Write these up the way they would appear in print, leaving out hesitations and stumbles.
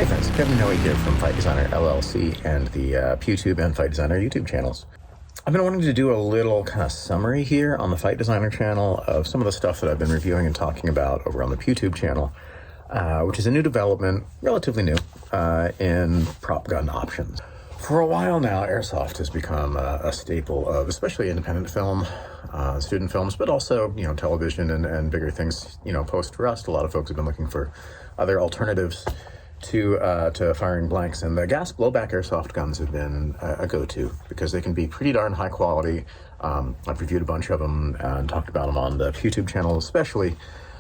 Hey friends, Kevin Noe here from Fight Designer LLC and the PewTube and Fight Designer YouTube channels. I've been wanting to do a little kind of summary here on the Fight Designer channel of some of the stuff that I've been reviewing and talking about over on the PewTube channel, which is a new development, relatively new, in prop gun options. For a while now, airsoft has become a staple of especially independent film, student films, but also, television and bigger things, post-Rust. A lot of folks have been looking for other alternatives to firing blanks, and the gas blowback airsoft guns have been a go-to because they can be pretty darn high quality. I've reviewed a bunch of them and talked about them on the PewTube channel especially.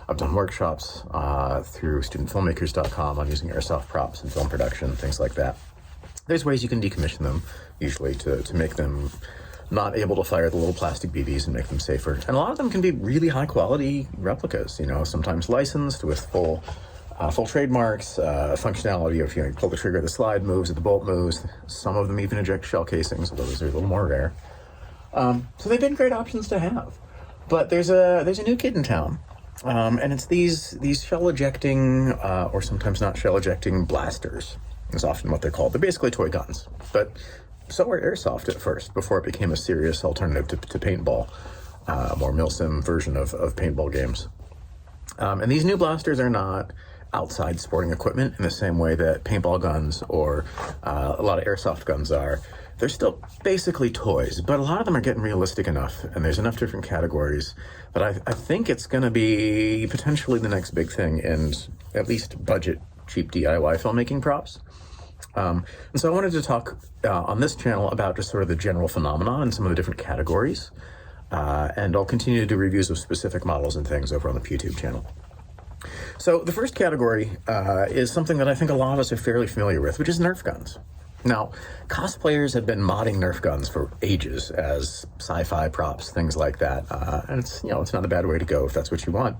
I've done workshops through studentfilmmakers.com on using airsoft props in film production, things like that. There's ways you can decommission them, usually to make them not able to fire the little plastic BBs and make them safer. And a lot of them can be really high quality replicas, sometimes licensed with full trademarks, functionality of, you pull the trigger, the slide moves, the bolt moves. Some of them even eject shell casings, although those are a little more rare. So they've been great options to have. But there's a new kid in town, and it's these shell ejecting, or sometimes not shell ejecting, blasters is often what they're called. They're basically toy guns, but so were airsoft at first, before it became a serious alternative to paintball, more milsim version of paintball games. And these new blasters are not outside sporting equipment in the same way that paintball guns or a lot of airsoft guns are. They're still basically toys, but a lot of them are getting realistic enough, and there's enough different categories that I think it's going to be potentially the next big thing in at least budget, cheap DIY filmmaking props. And so I wanted to talk on this channel about just sort of the general phenomenon and some of the different categories, and I'll continue to do reviews of specific models and things over on the PewTube channel. So the first category is something that I think a lot of us are fairly familiar with, which is NERF guns. Now, cosplayers have been modding NERF guns for ages as sci-fi props, things like that. And it's not a bad way to go if that's what you want.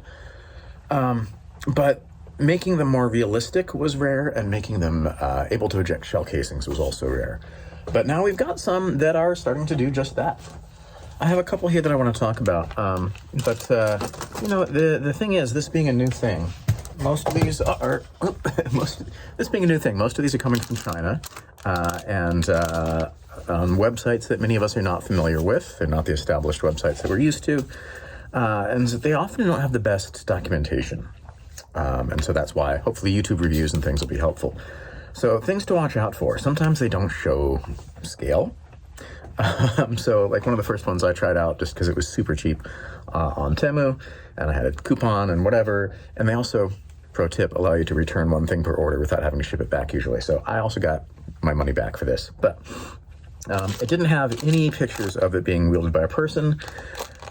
But making them more realistic was rare, and making them able to eject shell casings was also rare. But now we've got some that are starting to do just that. I have a couple here that I want to talk about, the thing is, this being a new thing, most of these are, most of these are coming from China, and on websites that many of us are not familiar with. They're not the established websites that we're used to, and they often don't have the best documentation, and so that's why hopefully YouTube reviews and things will be helpful. So things to watch out for. Sometimes they don't show scale. So like one of the first ones I tried out just because it was super cheap on Temu, and I had a coupon and whatever, and they also, pro tip, allow you to return one thing per order without having to ship it back usually. So I also got my money back for this, but it didn't have any pictures of it being wielded by a person,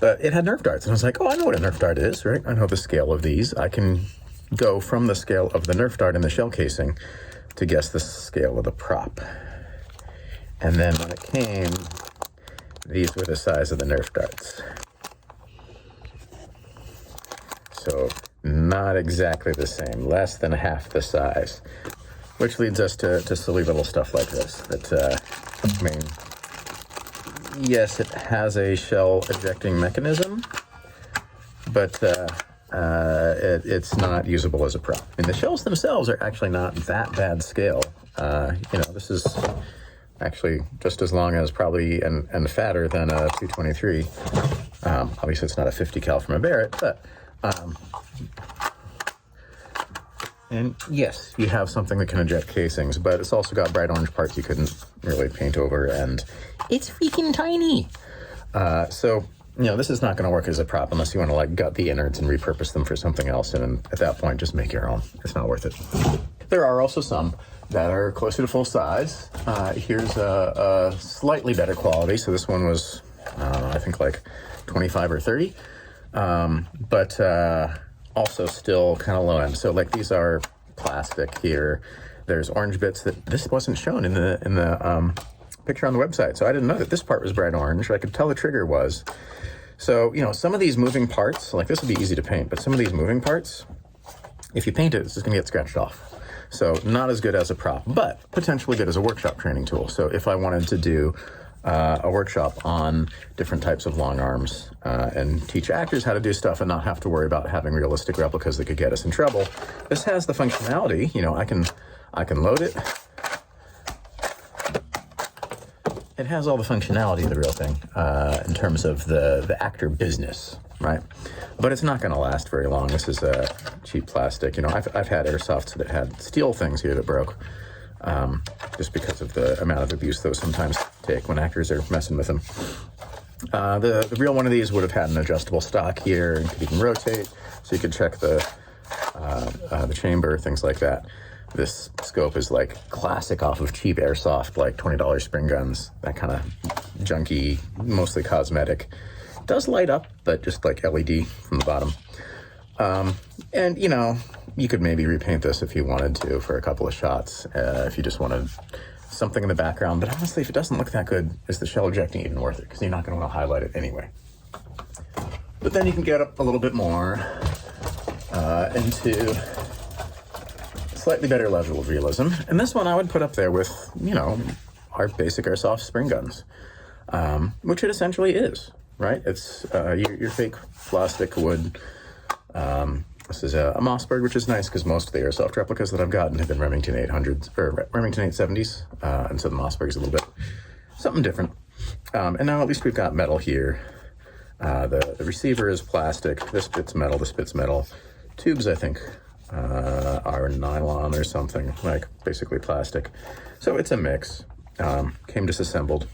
but it had Nerf darts, and I was like, oh, I know what a Nerf dart is, right? I know the scale of these. I can go from the scale of the Nerf dart in the shell casing to guess the scale of the prop. And then when it came, these were the size of the Nerf darts. So not exactly the same, less than half the size, which leads us to silly little stuff like this. Yes, it has a shell ejecting mechanism, but it's not usable as a prop. And the shells themselves are actually not that bad scale. This is actually just as long as probably and fatter than a 223. Obviously it's not a 50 cal from a Barrett, but and yes, you have something that can eject casings, but it's also got bright orange parts you couldn't really paint over, and it's freaking tiny. So this is not going to work as a prop unless you want to gut the innards and repurpose them for something else, and at that point just make your own. It's not worth it. There are also some that are closer to full size. Here's a slightly better quality. So this one was, I think like 25 or 30, but also still kind of low end. So like these are plastic here. There's orange bits that this wasn't shown in the picture on the website. So I didn't know that this part was bright orange. I could tell the trigger was. So, some of these moving parts, like this would be easy to paint, but some of these moving parts, if you paint it, it's just gonna get scratched off. So not as good as a prop, but potentially good as a workshop training tool. So if I wanted to do a workshop on different types of long arms and teach actors how to do stuff and not have to worry about having realistic replicas that could get us in trouble, this has the functionality. I I can load it. It has all the functionality of the real thing in terms of the actor business, right? But it's not going to last very long. This is a cheap plastic. You know, I've had airsofts that had steel things here that broke just because of the amount of abuse those sometimes take when actors are messing with them. The real one of these would have had an adjustable stock here and could even rotate, so you could check the chamber, things like that. This scope is like classic off of cheap airsoft, like $20 spring guns, that kind of junky, mostly cosmetic. It does light up, but just like LED from the bottom. And, you know, you could maybe repaint this if you wanted to for a couple of shots, if you just wanted something in the background. But honestly, if it doesn't look that good, is the shell ejecting even worth it? Because you're not going to want to highlight it anyway. But then you can get up a little bit more into slightly better level of realism. And this one I would put up there with, you know, our basic airsoft spring guns, which it essentially is, right? It's your fake plastic wood. This is a Mossberg, which is nice because most of the airsoft replicas that I've gotten have been Remington 800s or Remington 870s, and so the Mossberg is a little bit something different. And now at least we've got metal here. The receiver is plastic. This bit's metal. This bit's metal. Tubes, I think, are nylon or something, like basically plastic. So it's a mix. Came disassembled,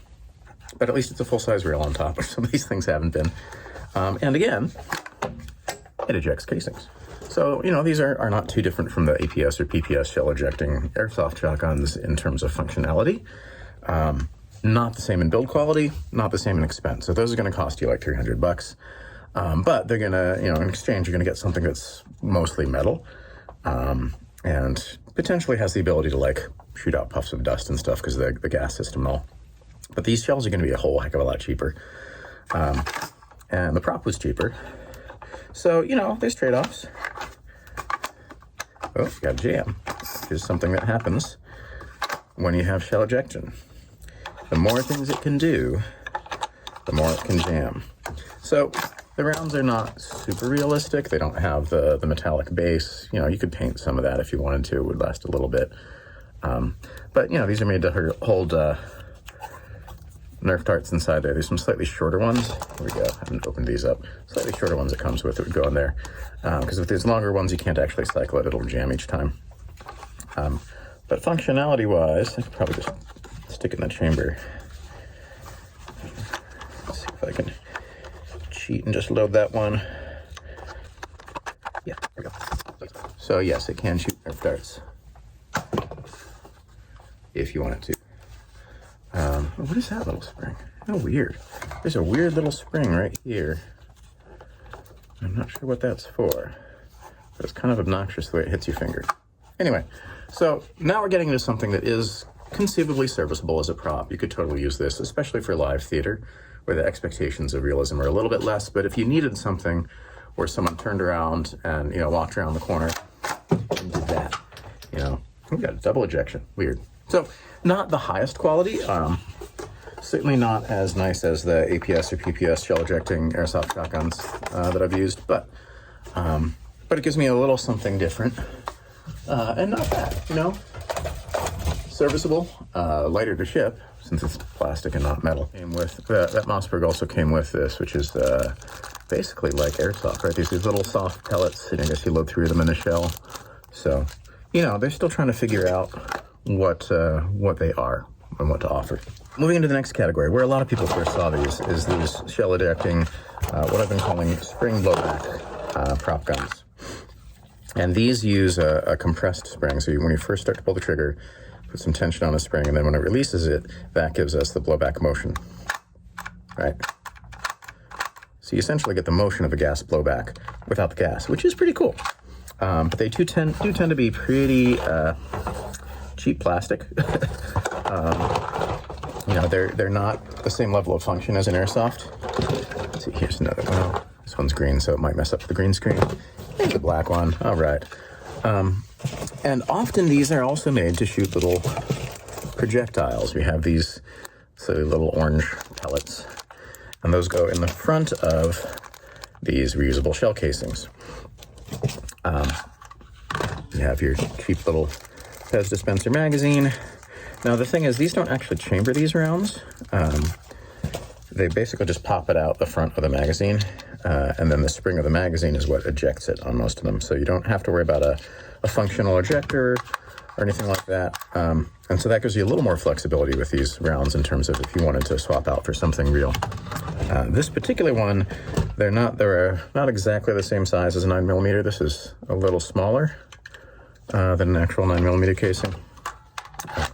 but at least it's a full-size rail on top, which some of these things haven't been. And again, it ejects casings. So, you know, these are not too different from the APS or PPS shell ejecting airsoft shotguns in terms of functionality. Not the same in build quality, not the same in expense. So those are going to cost you like $300. But they're going to, you know, in exchange, you're going to get something that's mostly metal, and potentially has the ability to like shoot out puffs of dust and stuff because of the gas system and all. But these shells are going to be a whole heck of a lot cheaper. And the prop was cheaper. So, you know, there's trade-offs. Oh, you got jam, which is something that happens when you have shell ejection. The more things it can do, the more it can jam. So the rounds are not super realistic. They don't have the metallic base. You know, you could paint some of that if you wanted to. It would last a little bit. But, you know, these are made to hold Nerf darts inside there. There's some slightly shorter ones. Here we go. I haven't opened these up. Slightly shorter ones it comes with that would go in there. Because if there's longer ones, you can't actually cycle it. It'll jam each time. But functionality-wise, I could probably just stick it in the chamber. Let's see if I can cheat and just load that one. Yeah, there we go. So yes, it can shoot Nerf darts if you want it to. What is that little spring? How weird. There's a weird little spring right here. I'm not sure what that's for, but it's kind of obnoxious the way it hits your finger. Anyway, so now we're getting into something that is conceivably serviceable as a prop. You could totally use this, especially for live theater, where the expectations of realism are a little bit less. But if you needed something where someone turned around and, you know, walked around the corner and did that, you know, we got a double ejection. Weird. So not the highest quality, certainly not as nice as the APS or PPS shell ejecting airsoft shotguns that I've used, but it gives me a little something different, and not bad, you know. Serviceable, lighter to ship since it's plastic and not metal. Came with that Mossberg also came with this, which is basically like airsoft, right? These little soft pellets, and I guess you load through them in the shell. So, you know, they're still trying to figure out what they are and what to offer. Moving into the next category, where a lot of people first saw these, is these shell ejecting, what I've been calling spring blowback prop guns. And these use a compressed spring. So when you first start to pull the trigger, put some tension on a spring, and then when it releases it, that gives us the blowback motion, right? So you essentially get the motion of a gas blowback without the gas, which is pretty cool. But they do tend to be pretty cheap plastic. You know, they're not the same level of function as an airsoft. Let's see, here's another one. This one's green, so it might mess up the green screen. Here's the black one. All right. And often these are also made to shoot little projectiles. We have these silly little orange pellets, and those go in the front of these reusable shell casings. You have your cheap little Pez dispenser magazine. Now the thing is, these don't actually chamber these rounds. They basically just pop it out the front of the magazine, and then the spring of the magazine is what ejects it on most of them. So you don't have to worry about a functional ejector or anything like that. And so that gives you a little more flexibility with these rounds in terms of if you wanted to swap out for something real. This particular one, they're not exactly the same size as a 9mm. This is a little smaller than an actual 9mm casing.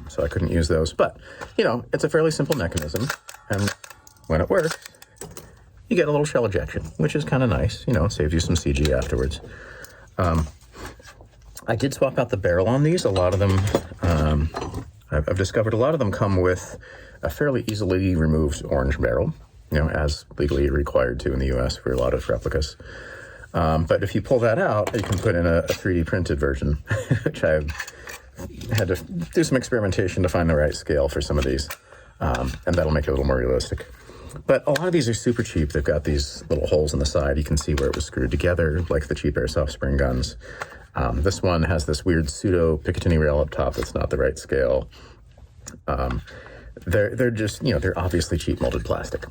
So I couldn't use those, but you know, it's a fairly simple mechanism, and when it works, you get a little shell ejection, which is kind of nice. You know, it saves you some CG afterwards. I did swap out the barrel on these. A lot of them, I've discovered a lot of them come with a fairly easily removed orange barrel, you know, as legally required to in the US for a lot of replicas. But if you pull that out, you can put in a 3D printed version, which I've had to do some experimentation to find the right scale for some of these, and that'll make it a little more realistic. But a lot of these are super cheap. They've got these little holes in the side. You can see where it was screwed together, like the cheap airsoft spring guns. This one has this weird pseudo Picatinny rail up top that's not the right scale. They're just, you know, they're obviously cheap molded plastic.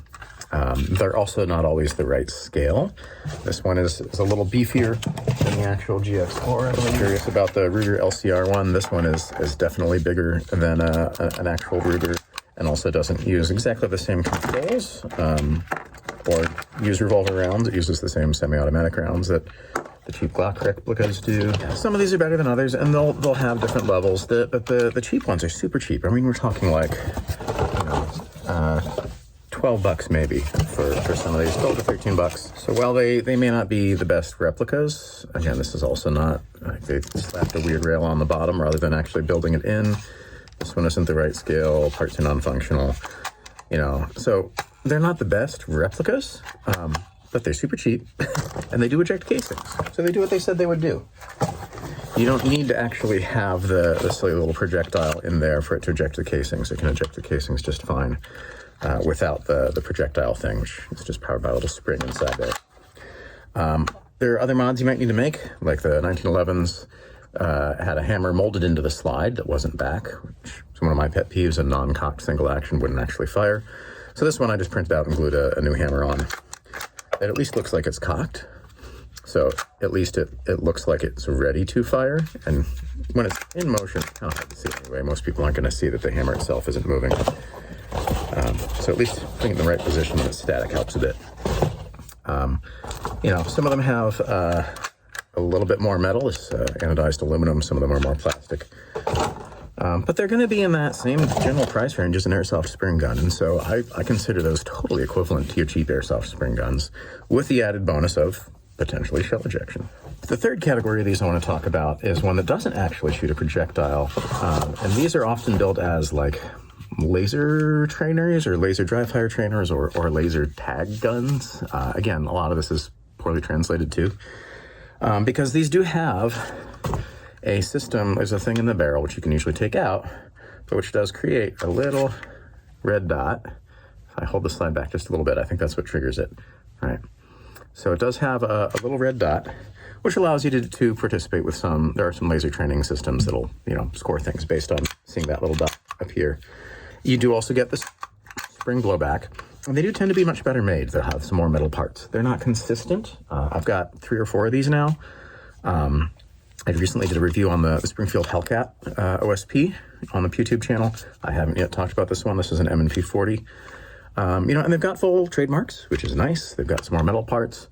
They're also not always the right scale. This one is a little beefier than the actual GX4. I'm curious about the Ruger LCR one. This one is definitely bigger than an actual Ruger, and also doesn't use exactly the same controls or use revolver rounds. It uses the same semi-automatic rounds that the cheap Glock replicas do. Some of these are better than others, and they'll have different levels. But the cheap ones are super cheap. I mean, we're talking like, you know, $12 maybe for some of these, 12 to 13 bucks. So while they may not be the best replicas, again, this is also not, like, they slapped a weird rail on the bottom rather than actually building it in. This one isn't the right scale, parts are non-functional, you know. So they're not the best replicas, but they're super cheap, and they do eject casings. So they do what they said they would do. You don't need to actually have the silly little projectile in there for it to eject the casings. It can eject the casings just fine without the projectile thing, which is just powered by a little spring inside there. There are other mods you might need to make, like the 1911s had a hammer molded into the slide that wasn't back, which is one of my pet peeves. A non-cocked single action wouldn't actually fire. So this one I just printed out and glued a new hammer on. It at least looks like it's cocked. So at least it looks like it's ready to fire. And when it's in motion, it's kind of hard to see anyway. Most people aren't going to see that the hammer itself isn't moving. So at least putting it in the right position when it's static helps a bit. You know, some of them have a little bit more metal. This anodized aluminum. Some of them are more plastic. But they're going to be in that same general price range as an airsoft spring gun. And so I consider those totally equivalent to your cheap airsoft spring guns, with the added bonus of potentially shell ejection. The third category of these I want to talk about is one that doesn't actually shoot a projectile. And these are often built as like laser trainers or laser dry fire trainers or laser tag guns. Again, a lot of this is poorly translated too. Because these do have a system, there's a thing in the barrel which you can usually take out, but which does create a little red dot. If I hold the slide back just a little bit, I think that's what triggers it. All right. So it does have a little red dot, which allows you to participate with there are some laser training systems that'll, you know, score things based on seeing that little dot appear. You do also get this spring blowback, and they do tend to be much better made. They'll have some more metal parts. They're not consistent. I've got 3 or 4 of these now. I recently did a review on the Springfield Hellcat OSP on the PewTube channel. I haven't yet talked about this one. This is an M&P 40. You know, and they've got full trademarks, which is nice. They've got some more metal parts.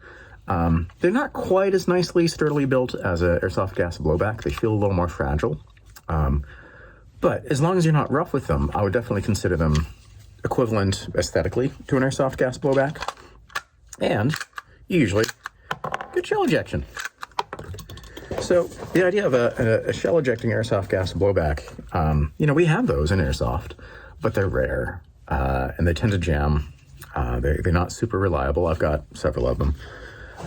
They're not quite as nicely, sturdily built as a airsoft gas blowback. They feel a little more fragile. But as long as you're not rough with them, I would definitely consider them equivalent aesthetically to an airsoft gas blowback. And you usually get shell ejection. So the idea of a shell ejecting airsoft gas blowback, you know, we have those in airsoft, but they're rare, and they tend to jam. They're not super reliable. I've got several of them.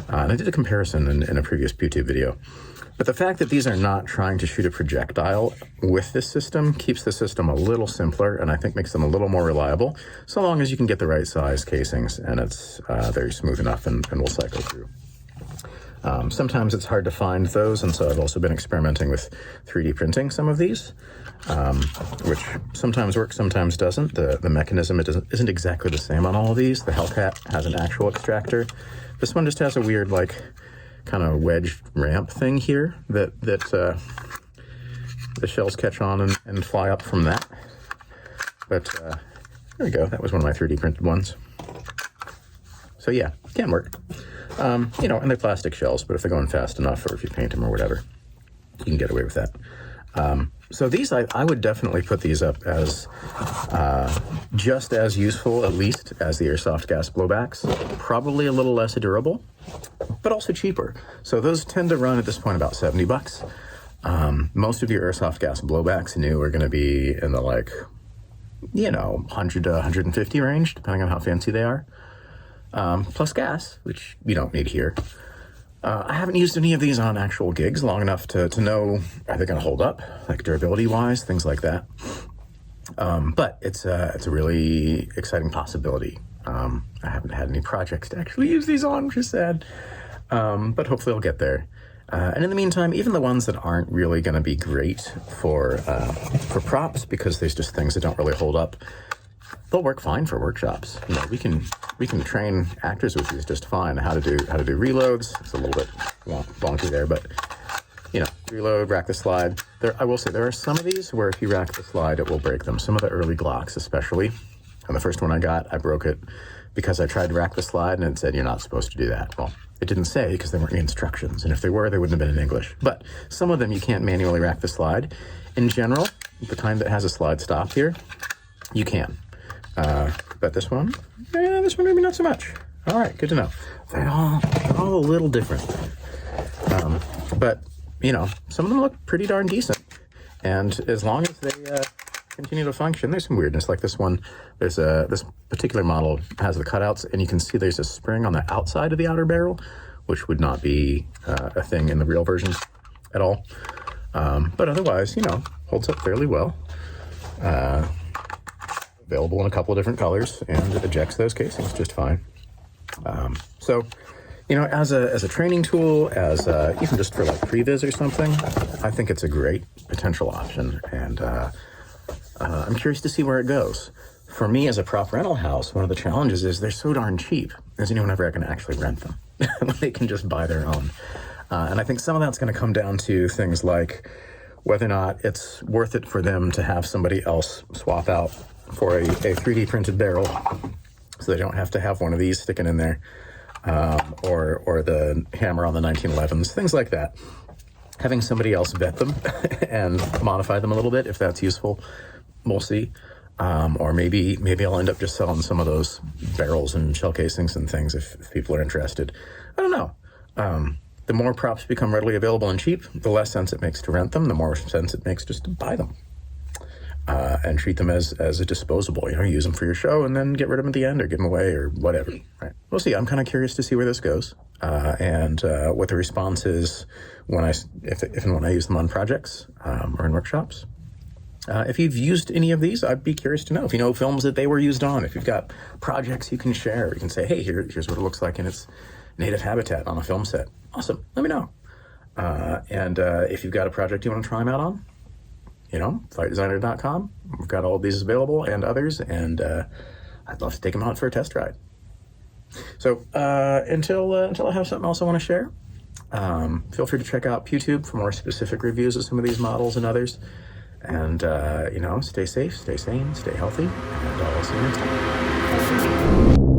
And I did a comparison in a previous PewTube video. But the fact that these are not trying to shoot a projectile with this system keeps the system a little simpler, and I think makes them a little more reliable, so long as you can get the right size casings and it's very smooth enough and will cycle through. Sometimes it's hard to find those, and so I've also been experimenting with 3D printing some of these, which sometimes works, sometimes doesn't. The mechanism isn't exactly the same on all of these. The Hellcat has an actual extractor. This one just has a weird, like, kind of wedged ramp thing here that the shells catch on and fly up from that. But there we go. That was one of my 3D printed ones. So yeah, can work. You know, and they're plastic shells, but if they're going fast enough, or if you paint them or whatever, you can get away with that. So these, I would definitely put these up as just as useful, at least, as the airsoft gas blowbacks. Probably a little less durable, but also cheaper. So those tend to run at this point about $70. Most of your airsoft gas blowbacks new are going to be in the, like, you know, 100 to 150 range, depending on how fancy they are. Plus gas, which you don't need here. I haven't used any of these on actual gigs long enough to know, are they going to hold up, like durability-wise, things like that. But it's a really exciting possibility. I haven't had any projects to actually use these on, which is sad. But hopefully I'll get there. And in the meantime, even the ones that aren't really going to be great for props, because there's just things that don't really hold up, they'll work fine for workshops. You know, we can train actors with these just fine. How to do reloads. It's a little bit wonky there, but you know, reload, rack the slide. I will say there are some of these where if you rack the slide, it will break them. Some of the early Glocks, especially. And the first one I got, I broke it because I tried to rack the slide and it said you're not supposed to do that. Well, it didn't say because there weren't any instructions, and if they were, they wouldn't have been in English. But some of them you can't manually rack the slide. In general, the kind that has a slide stop here, you can. But this one maybe not so much. All right, good to know. They're all a little different. But, you know, some of them look pretty darn decent. And as long as they continue to function, there's some weirdness. Like this one, there's this particular model has the cutouts, and you can see there's a spring on the outside of the outer barrel, which would not be a thing in the real versions at all. But otherwise, you know, holds up fairly well. Available in a couple of different colors, and it ejects those casings just fine. So, you know, as a training tool, as even just for like previs or something, I think it's a great potential option, and I'm curious to see where it goes. For me, as a prop rental house, one of the challenges is they're so darn cheap. Is anyone ever going to actually rent them? They can just buy their own. And I think some of that's going to come down to things like whether or not it's worth it for them to have somebody else swap out for a 3D printed barrel, so they don't have to have one of these sticking in there, or the hammer on the 1911s, things like that. Having somebody else vet them and modify them a little bit, if that's useful, we'll see. Or maybe I'll end up just selling some of those barrels and shell casings and things if people are interested. I don't know. The more props become readily available and cheap, the less sense it makes to rent them, the more sense it makes just to buy them. And treat them as a disposable. You know, use them for your show and then get rid of them at the end or give them away or whatever. Right. We'll see. I'm kind of curious to see where this goes, and what the response is if and when I use them on projects or in workshops. If you've used any of these, I'd be curious to know. If you know films that they were used on, if you've got projects you can share, you can say, hey, here's what it looks like in its native habitat on a film set. Awesome. Let me know. And if you've got a project you want to try them out on, you know, fightdesigner.com. We've got all of these available and others, and I'd love to take them out for a test ride. So until I have something else I want to share, feel free to check out PewTube for more specific reviews of some of these models and others. And, you know, stay safe, stay sane, stay healthy, and I'll see you next time.